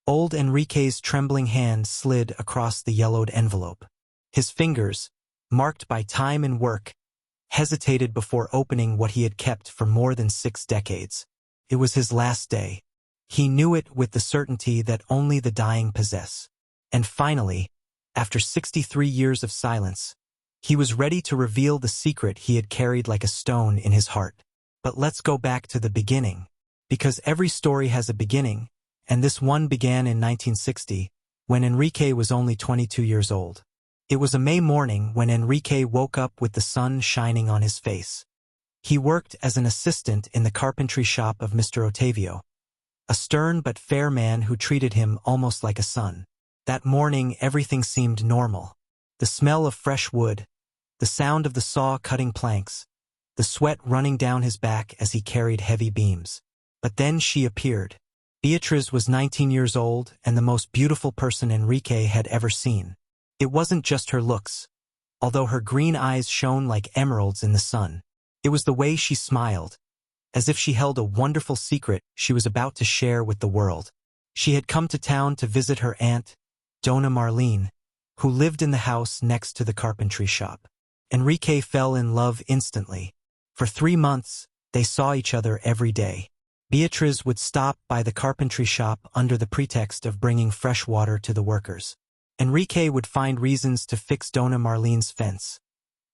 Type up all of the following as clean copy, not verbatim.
Old Enrique's trembling hand slid across the yellowed envelope. His fingers, marked by time and work, hesitated before opening what he had kept for more than 6 decades. It was his last day. He knew it with the certainty that only the dying possess. And finally, after 63 years of silence, he was ready to reveal the secret he had carried like a stone in his heart. But let's go back to the beginning. Because every story has a beginning, and this one began in 1960, when Henrique was only 22 years old. It was a May morning when Henrique woke up with the sun shining on his face. He worked as an assistant in the carpentry shop of Mr. Otavio, a stern but fair man who treated him almost like a son. That morning everything seemed normal. The smell of fresh wood, the sound of the saw cutting planks, the sweat running down his back as he carried heavy beams. But then she appeared. Beatriz was 19 years old and the most beautiful person Henrique had ever seen. It wasn't just her looks, although her green eyes shone like emeralds in the sun. It was the way she smiled, as if she held a wonderful secret she was about to share with the world. She had come to town to visit her aunt, Dona Marlene, who lived in the house next to the carpentry shop. Henrique fell in love instantly. For 3 months, they saw each other every day. Beatriz would stop by the carpentry shop under the pretext of bringing fresh water to the workers. Henrique would find reasons to fix Dona Marlene's fence,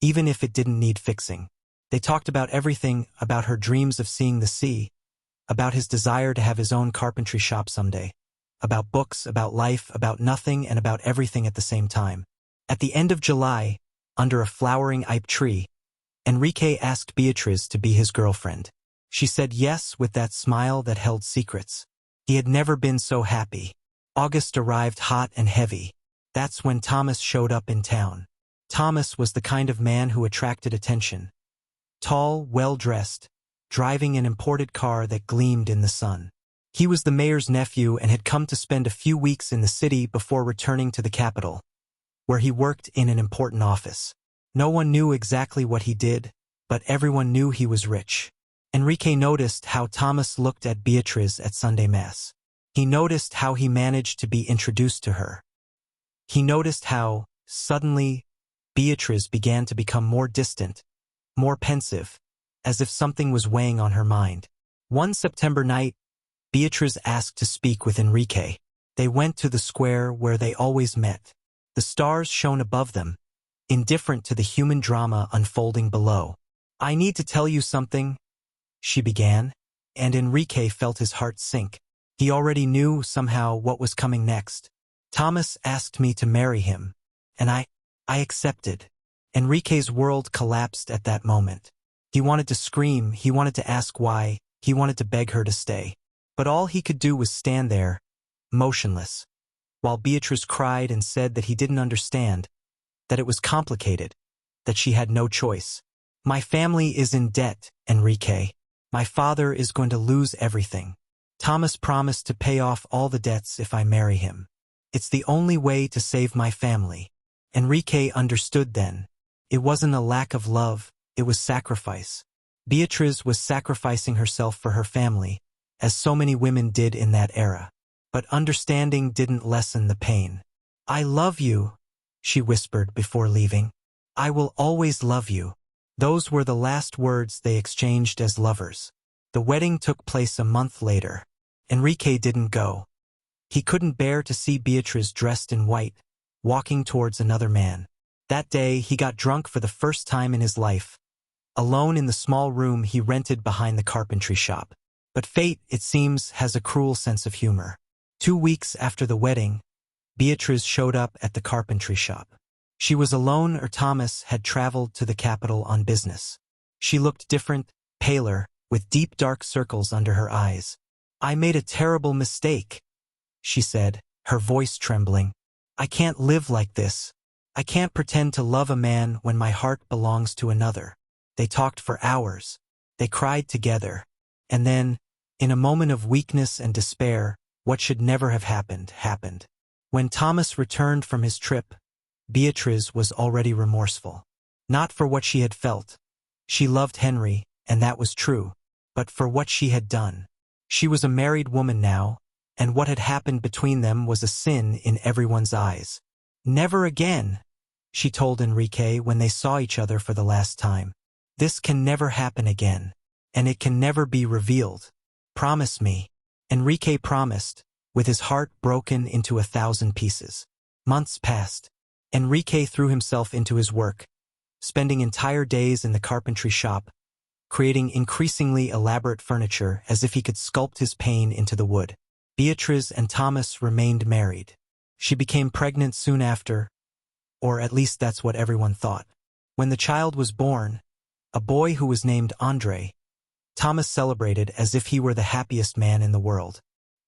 even if it didn't need fixing. They talked about everything, about her dreams of seeing the sea, about his desire to have his own carpentry shop someday, about books, about life, about nothing and about everything at the same time. At the end of July, under a flowering ipe tree, Henrique asked Beatriz to be his girlfriend. She said yes with that smile that held secrets. He had never been so happy. August arrived hot and heavy. That's when Thomas showed up in town. Thomas was the kind of man who attracted attention. Tall, well-dressed, driving an imported car that gleamed in the sun. He was the mayor's nephew and had come to spend a few weeks in the city before returning to the capital, where he worked in an important office. No one knew exactly what he did, but everyone knew he was rich. Henrique noticed how Thomas looked at Beatriz at Sunday Mass. He noticed how he managed to be introduced to her. He noticed how, suddenly, Beatriz began to become more distant, more pensive, as if something was weighing on her mind. One September night, Beatriz asked to speak with Henrique. They went to the square where they always met. The stars shone above them, indifferent to the human drama unfolding below. "I need to tell you something," she began, and Henrique felt his heart sink. He already knew somehow what was coming next. "Thomas asked me to marry him, and I accepted." Enrique's world collapsed at that moment. He wanted to scream, he wanted to ask why, he wanted to beg her to stay. But all he could do was stand there, motionless, while Beatriz cried and said that he didn't understand, that it was complicated, that she had no choice. "My family is in debt, Henrique. My father is going to lose everything. Thomas promised to pay off all the debts if I marry him. It's the only way to save my family." Henrique understood then. It wasn't a lack of love, it was sacrifice. Beatriz was sacrificing herself for her family, as so many women did in that era. But understanding didn't lessen the pain. "I love you," she whispered before leaving. "I will always love you." Those were the last words they exchanged as lovers. The wedding took place a month later. Henrique didn't go. He couldn't bear to see Beatriz dressed in white, walking towards another man. That day he got drunk for the first time in his life, alone in the small room he rented behind the carpentry shop. But fate, it seems, has a cruel sense of humor. 2 weeks after the wedding, Beatriz showed up at the carpentry shop. She was alone, or Thomas had traveled to the capital on business. She looked different, paler, with deep dark circles under her eyes. "I made a terrible mistake," she said, her voice trembling. "I can't live like this. I can't pretend to love a man when my heart belongs to another." They talked for hours. They cried together. And then, in a moment of weakness and despair, what should never have happened, happened. When Thomas returned from his trip, Beatriz was already remorseful. Not for what she had felt. She loved Henry, and that was true. But for what she had done. She was a married woman now, and what had happened between them was a sin in everyone's eyes. "Never again," she told Henrique when they saw each other for the last time. "This can never happen again, and it can never be revealed. Promise me." Henrique promised, with his heart broken into 1,000 pieces. Months passed. Henrique threw himself into his work, spending entire days in the carpentry shop, creating increasingly elaborate furniture as if he could sculpt his pain into the wood. Beatriz and Thomas remained married. She became pregnant soon after, or at least that's what everyone thought. When the child was born, a boy who was named Andre, Thomas celebrated as if he were the happiest man in the world.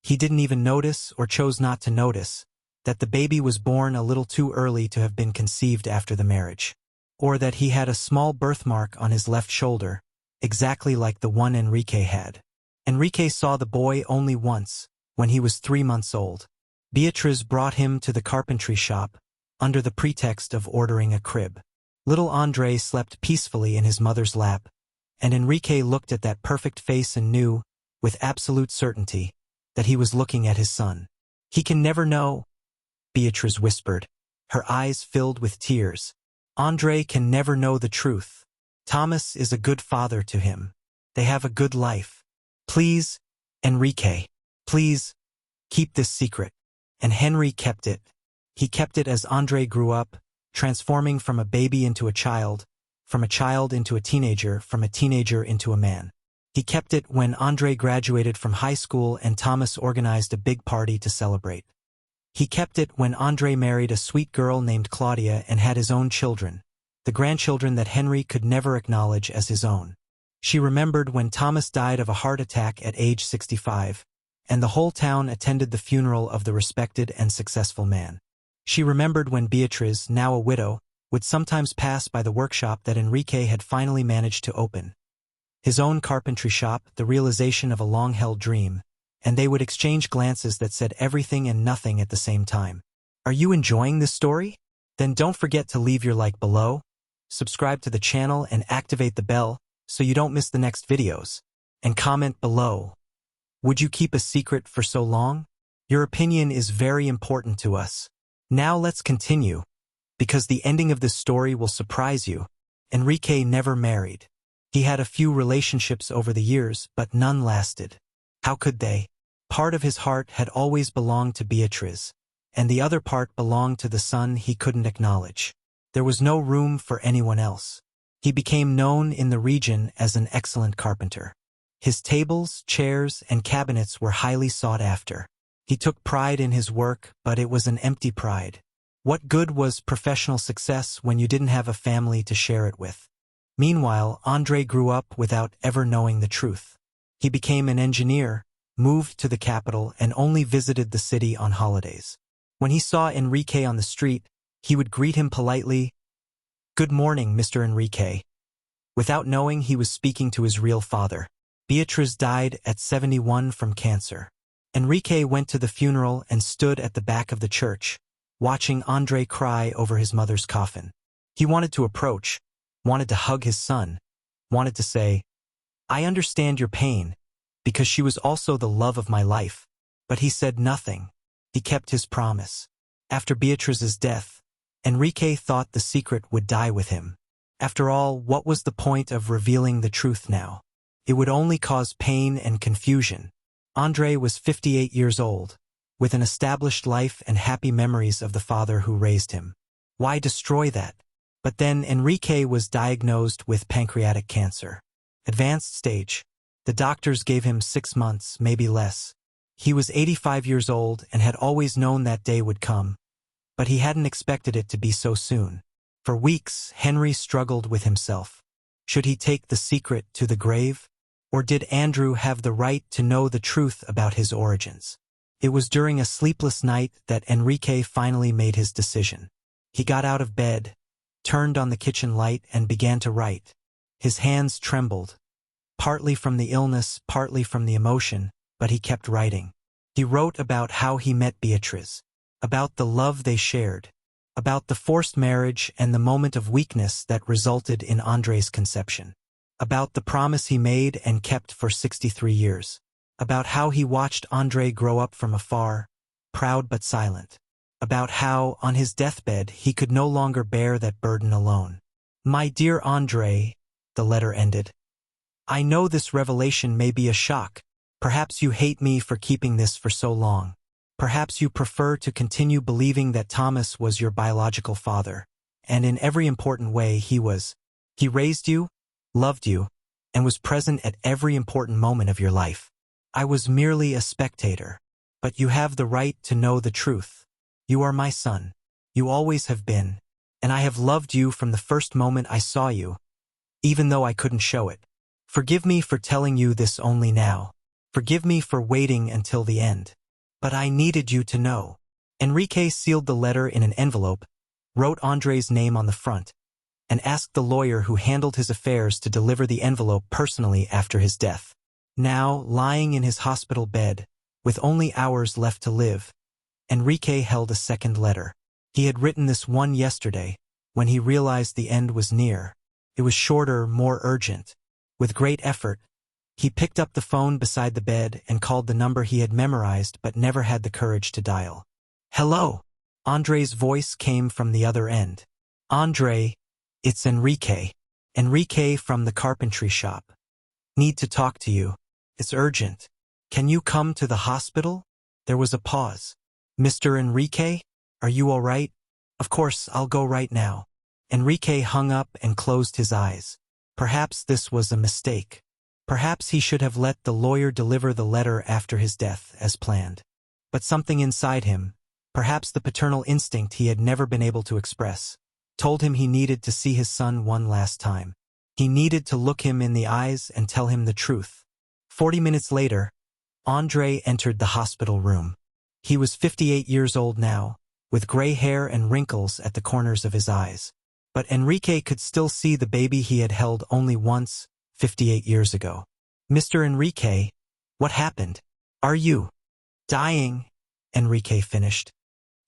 He didn't even notice, or chose not to notice, that the baby was born a little too early to have been conceived after the marriage, or that he had a small birthmark on his left shoulder, exactly like the one Henrique had. Henrique saw the boy only once, when he was 3 months old. Beatriz brought him to the carpentry shop, under the pretext of ordering a crib. Little Andre slept peacefully in his mother's lap, and Henrique looked at that perfect face and knew, with absolute certainty, that he was looking at his son. "He can never know," Beatriz whispered, her eyes filled with tears. "Andre can never know the truth. Thomas is a good father to him. They have a good life. Please, Henrique, please, keep this secret." And Henry kept it. He kept it as Andre grew up, transforming from a baby into a child, from a child into a teenager, from a teenager into a man. He kept it when Andre graduated from high school and Thomas organized a big party to celebrate. He kept it when Andre married a sweet girl named Claudia and had his own children, the grandchildren that Henry could never acknowledge as his own. She remembered when Thomas died of a heart attack at age 65, and the whole town attended the funeral of the respected and successful man. She remembered when Beatriz, now a widow, would sometimes pass by the workshop that Henrique had finally managed to open. His own carpentry shop, the realization of a long-held dream, and they would exchange glances that said everything and nothing at the same time. Are you enjoying this story? Then don't forget to leave your like below, subscribe to the channel and activate the bell so you don't miss the next videos, and comment below. Would you keep a secret for so long? Your opinion is very important to us. Now let's continue, because the ending of this story will surprise you. Henrique never married. He had a few relationships over the years, but none lasted. How could they? Part of his heart had always belonged to Beatriz, and the other part belonged to the son he couldn't acknowledge. There was no room for anyone else. He became known in the region as an excellent carpenter. His tables, chairs, and cabinets were highly sought after. He took pride in his work, but it was an empty pride. What good was professional success when you didn't have a family to share it with? Meanwhile, Andre grew up without ever knowing the truth. He became an engineer, moved to the capital, and only visited the city on holidays. When he saw Henrique on the street, he would greet him politely, "Good morning, Mr. Henrique," without knowing he was speaking to his real father. Beatriz died at 71 from cancer. Henrique went to the funeral and stood at the back of the church, watching Andre cry over his mother's coffin. He wanted to approach, wanted to hug his son, wanted to say, "I understand your pain, because she was also the love of my life." But he said nothing. He kept his promise. After Beatriz's death, Henrique thought the secret would die with him. After all, what was the point of revealing the truth now? It would only cause pain and confusion. Andre was 58 years old, with an established life and happy memories of the father who raised him. Why destroy that? But then Henrique was diagnosed with pancreatic cancer. Advanced stage. The doctors gave him 6 months, maybe less. He was 85 years old and had always known that day would come, but he hadn't expected it to be so soon. For weeks, Henry struggled with himself. Should he take the secret to the grave? Or did Andrew have the right to know the truth about his origins? It was during a sleepless night that Henrique finally made his decision. He got out of bed, turned on the kitchen light, and began to write. His hands trembled, partly from the illness, partly from the emotion, but he kept writing. He wrote about how he met Beatriz, about the love they shared, about the forced marriage and the moment of weakness that resulted in Andre's conception, about the promise he made and kept for 63 years, about how he watched Andre grow up from afar, proud but silent, about how, on his deathbed, he could no longer bear that burden alone. "My dear Andre," the letter ended, "I know this revelation may be a shock. Perhaps you hate me for keeping this for so long. Perhaps you prefer to continue believing that Thomas was your biological father, and in every important way he was. He raised you, loved you, and was present at every important moment of your life. I was merely a spectator. But you have the right to know the truth. You are my son. You always have been. And I have loved you from the first moment I saw you, even though I couldn't show it. Forgive me for telling you this only now. Forgive me for waiting until the end. But I needed you to know." Henrique sealed the letter in an envelope, wrote Andre's name on the front, and asked the lawyer who handled his affairs to deliver the envelope personally after his death. Now, lying in his hospital bed, with only hours left to live, Henrique held a second letter. He had written this one yesterday, when he realized the end was near. It was shorter, more urgent. With great effort, he picked up the phone beside the bed and called the number he had memorized but never had the courage to dial. "Hello." Andre's voice came from the other end. "Andre, it's Henrique. Henrique from the carpentry shop. Need to talk to you. It's urgent. Can you come to the hospital?" There was a pause. "Mr. Henrique, are you all right?" "Of course, I'll go right now." Henrique hung up and closed his eyes. Perhaps this was a mistake. Perhaps he should have let the lawyer deliver the letter after his death, as planned. But something inside him, perhaps the paternal instinct he had never been able to express, told him he needed to see his son one last time. He needed to look him in the eyes and tell him the truth. 40 minutes later, Andre entered the hospital room. He was 58 years old now, with gray hair and wrinkles at the corners of his eyes. But Henrique could still see the baby he had held only once, 58 years ago. "Mr. Henrique, what happened? Are you dying?" Henrique finished.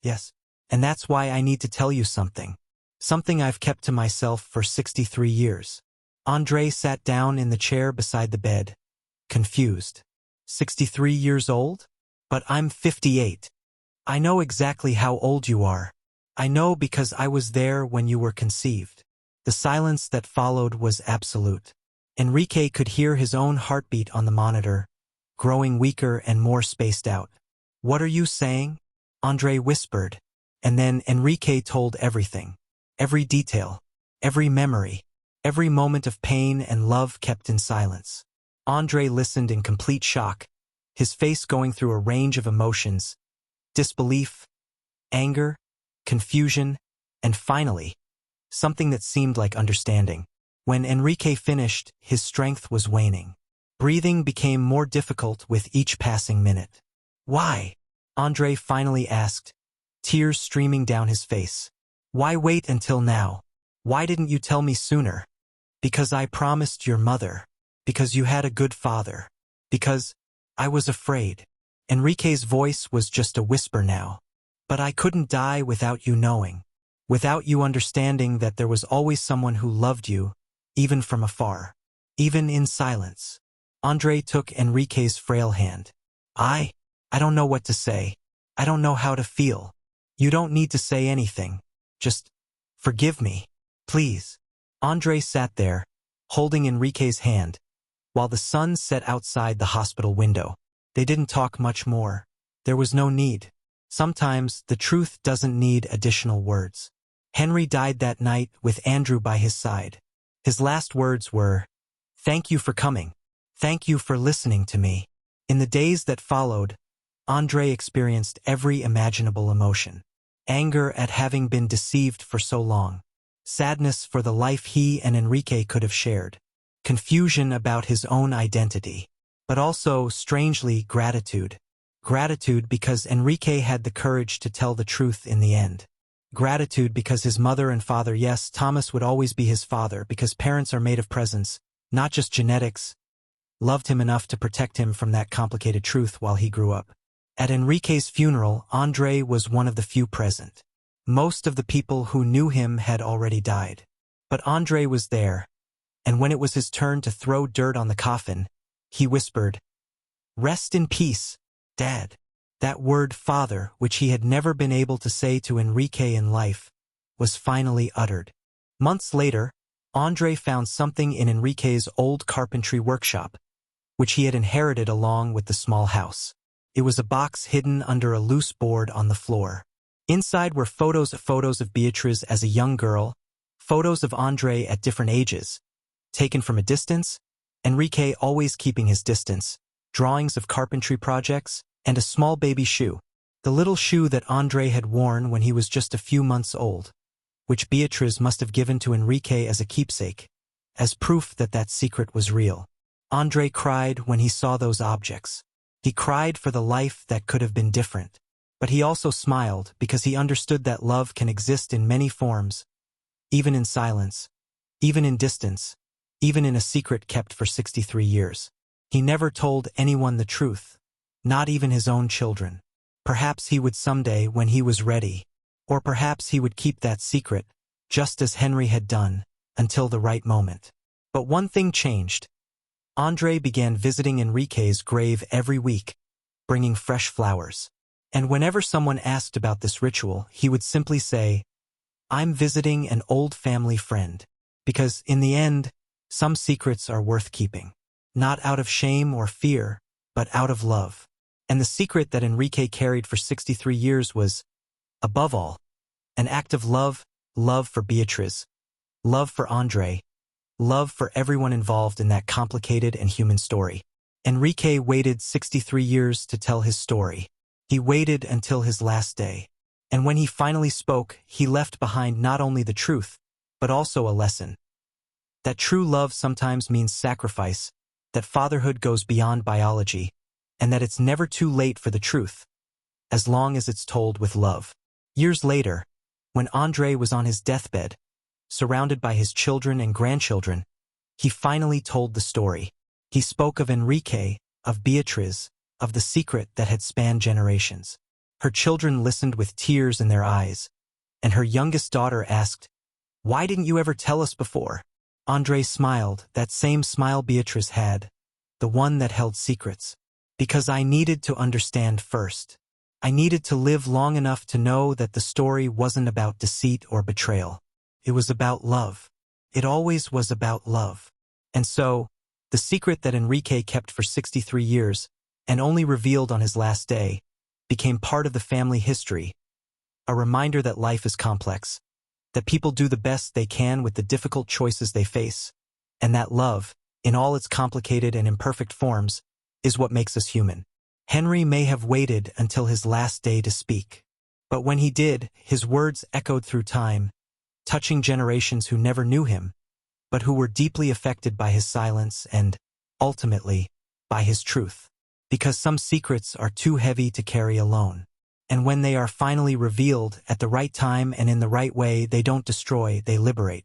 "Yes. And that's why I need to tell you something. Something I've kept to myself for 63 years. Andre sat down in the chair beside the bed, confused. 63 years old? But I'm 58. I know exactly how old you are. I know because I was there when you were conceived." The silence that followed was absolute. Henrique could hear his own heartbeat on the monitor, growing weaker and more spaced out. "What are you saying?" Andre whispered, and then Henrique told everything. Every detail, every memory, every moment of pain and love kept in silence. Andre listened in complete shock, his face going through a range of emotions: disbelief, anger, confusion, and finally, something that seemed like understanding. When Henrique finished, his strength was waning. Breathing became more difficult with each passing minute. "Why?" Andre finally asked, tears streaming down his face. "Why wait until now? Why didn't you tell me sooner?" "Because I promised your mother. Because you had a good father. Because I was afraid." Henrique's voice was just a whisper now. "But I couldn't die without you knowing. Without you understanding that there was always someone who loved you, even from afar. Even in silence." Andre took Henrique's frail hand. I don't know what to say. I don't know how to feel. You don't need to say anything. Just forgive me, please." Andre sat there, holding Henrique's hand, while the sun set outside the hospital window. They didn't talk much more. There was no need. Sometimes the truth doesn't need additional words. Henry died that night with Andrew by his side. His last words were, "Thank you for coming. Thank you for listening to me." In the days that followed, Andre experienced every imaginable emotion. Anger at having been deceived for so long. Sadness for the life he and Henrique could have shared. Confusion about his own identity. But also, strangely, gratitude. Gratitude because Henrique had the courage to tell the truth in the end. Gratitude because his mother and father, yes, Thomas would always be his father because parents are made of presence, not just genetics, loved him enough to protect him from that complicated truth while he grew up. At Henrique's funeral, Andre was one of the few present. Most of the people who knew him had already died. But Andre was there, and when it was his turn to throw dirt on the coffin, he whispered, Rest in peace, Dad. That word father, which he had never been able to say to Henrique in life, was finally uttered. Months later, André found something in Henrique's old carpentry workshop, which he had inherited along with the small house. It was a box hidden under a loose board on the floor. Inside were photos of Beatriz as a young girl, photos of André at different ages, taken from a distance, Henrique always keeping his distance, drawings of carpentry projects, and a small baby shoe, the little shoe that André had worn when he was just a few months old, which Beatriz must have given to Henrique as a keepsake, as proof that that secret was real. André cried when he saw those objects. He cried for the life that could have been different. But he also smiled because he understood that love can exist in many forms, even in silence, even in distance, even in a secret kept for 63 years. He never told anyone the truth, not even his own children. Perhaps he would someday when he was ready, or perhaps he would keep that secret, just as Henry had done, until the right moment. But one thing changed. André began visiting Henrique's grave every week, bringing fresh flowers. And whenever someone asked about this ritual, he would simply say, "I'm visiting an old family friend." Because, in the end, some secrets are worth keeping. Not out of shame or fear, but out of love. And the secret that Henrique carried for 63 years was, above all, an act of love, love for Beatriz, love for André, love for everyone involved in that complicated and human story. Henrique waited 63 years to tell his story. He waited until his last day. And when he finally spoke, he left behind not only the truth, but also a lesson. That true love sometimes means sacrifice, that fatherhood goes beyond biology, and that it's never too late for the truth, as long as it's told with love. Years later, when André was on his deathbed, surrounded by his children and grandchildren, he finally told the story. He spoke of Henrique, of Beatriz, of the secret that had spanned generations. Her children listened with tears in their eyes, and her youngest daughter asked, "Why didn't you ever tell us before?" André smiled, that same smile Beatriz had, the one that held secrets. "Because I needed to understand first. I needed to live long enough to know that the story wasn't about deceit or betrayal. It was about love. It always was about love." And so, the secret that Henrique kept for 63 years, and only revealed on his last day, became part of the family history, a reminder that life is complex, that people do the best they can with the difficult choices they face, and that love, in all its complicated and imperfect forms, is what makes us human. Henry may have waited until his last day to speak, but when he did, his words echoed through time, touching generations who never knew him, but who were deeply affected by his silence and, ultimately, by his truth. Because some secrets are too heavy to carry alone. And when they are finally revealed at the right time and in the right way, they don't destroy, they liberate.